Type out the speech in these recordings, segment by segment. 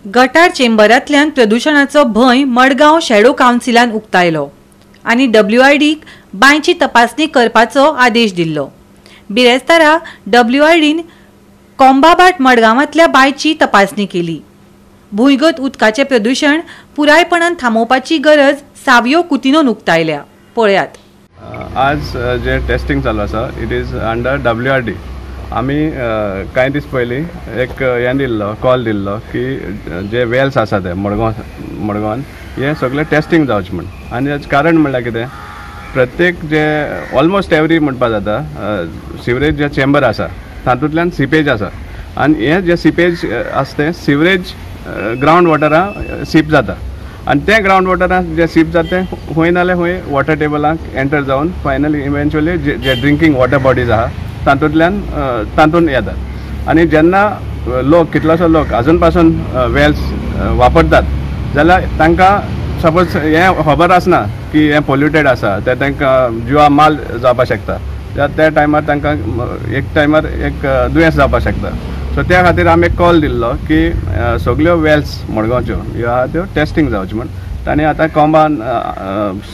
गटार चेंबरांतल्यान प्रदूषणाचो भंय मडगांव शॅडो कावन्सिलान उक्तायलो आनी WRDक बांयची तपासणी करपाचो आदेश दिल्लो। बिरेस्तारा WRDन कोंबाबाट मडगांवांतल्या बांयची तपासणी केली। भुंयगत उदकाचें प्रदूषण पुरायपणान थांबोवपाची गरज सावियो कुतिनोन उक्तायल्या। पळयात। आज जे टेस्टिंग चालू आसा इट इज अंडर WRD। आमी कांय दीस पयलीं एक हें दिल्लो कॉल दिल्लो की जे वेल्स आसा ते मडगांवान हे सगळे टेस्टिंग जावचे म्हण। आनी हेजें कारण म्हणल्यार कितें, प्रत्येक जे ऑलमोस्ट एवरी म्हणपा जाता सिवरेज जे चेंबर आसा तातूंतल्यान सिपेज आसा आनी हे जे सिपेज आसा ते सिवरेज ग्रावंड वॉटरा सीप जाता आनी ते ग्रावंड वॉटरान जे सीप जाता ते खंय नाल्यार खंय वॉटर टेबलाक एंटर जावन फायनली इवेंच्युअली जे ड्रिंकींग वॉटर बॉडीज आहा तातूंत येतात। आनी जेन्ना लोक कितलोसो लोक आजून पासून वेल्स वापरतात जाल्यार तांकां सपोज हें खबर आसना की हें पोल्युटेड आसा ते तांकां जिवा माल जावपाक शकता, त्या टायमार तांकां एक दुयेंस जावपाक शकता। सो त्या खातीर आमी एक कॉल दिल्लो की सगल्यो वेल्स मडगांवच्यो ह्यो आहा त्यो टेस्टिंग जावच्यो म्हण ताणें आतां कोंबान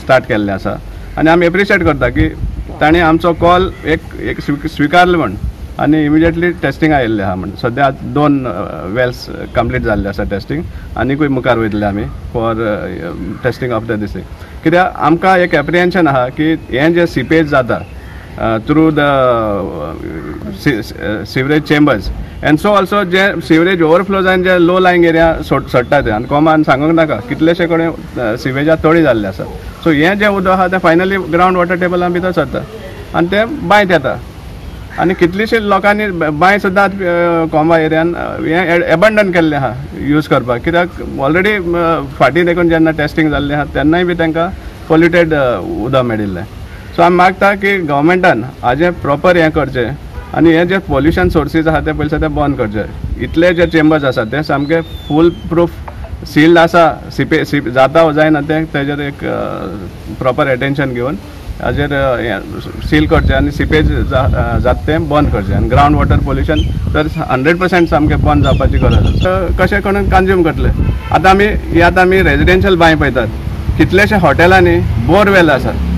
स्टार्ट केल्लें आसा। आनी आमी एप्रिशिएट करता की ताणें आमचो कॉल एक स्विकारलो म्हण आनी इमिजिएटली टेस्टिंग आयिल्लें आहा म्हण। सद्या 2 वेल्स कंप्लीट जाल्ले आसा टेस्टिंग, आनीकूय मुखार वयतले आमी for testing of the this thing. कित्याक आमकां एक एप्रिहेन्शन आहा की हें जें सिपेज जाता through the sewerage chambers and so also J sewerage overflow जावन जे लो लायंग एरिया सडटा ते आनी कोमान सांगूंक नाका कितलेशे कडेन सिवेजा तळी जाल्ले आसा। सो हें जें उदक आहा तें फायनली ग्रावंड वॉटर टेबलान भितर सरता आनी तें बांयत येता आनी कितलीशीं लोकांनी बांय सुद्दां कोंबा एरियान हें एबंडन केल्लें आहा यूज करपाक। कित्याक ऑलरेडी फाटीं देखून जेन्ना टेस्टिंग जाल्लें आहा तेन्नाय बी तांकां पोल्युटेड उदक मेळिल्लें। सो आमी मागता की गव्हर्मेंटान हाजें प्रॉपर हें करचें आनी हे जे पॉल्युशन सोर्सीस आहा ते पयलीं ते बंद करचे। इतले जे चेंबर्स आसा ते सामके फूल प्रूफ सील्ड आसा, सिप जाता वो जायना ते तेजेर एक प्रॉपर एटेन्शन घेवन हाजेर सील करचें आनी सिपेज जाता तें बंद करचें आनी ग्रावंड वॉटर पॉल्युशन तर 100% सामकें बंद जावपाची गरज आसा। कशें करून कंज्यूम करतले। आतां आमी रेजिडेन्शियल बांय पळयतात, कितलेशे हॉटेलांनी बोरवेल आसात।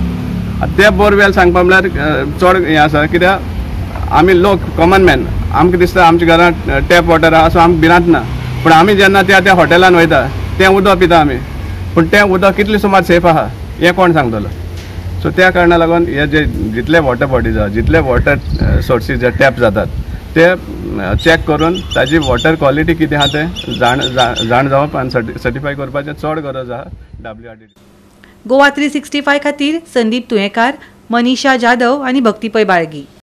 ते बोरवेल सांगपा म्हळ्यार चड हें आसा कित्याक आमी लोक कॉमन मॅन आमकां दिसता आमच्या घरांत टॅप वॉटर आहा सो आमकां भिरांत ना, पूण आमी जेन्ना त्या हॉटेलान वयता तें उदक पिता आमी, पूण तें उदक कितलें सुमार सेफ आहा हें कोण सांगतलो। सो त्या कारणाक लागून हे जे जितले वॉटर बॉडीज आहा जितले वॉटर सोर्सीस जे टॅप जातात ते चॅक करून ताजी वॉटर क्वॉलिटी कितें आहा तें जाण जावप आनी सर्टिफाय करपाचें चड गरज आहा WRD। गोवा 365 खातीर संदीप तुयेंकार, मनीषा जाधव आनी भक्तीपय बाळगी।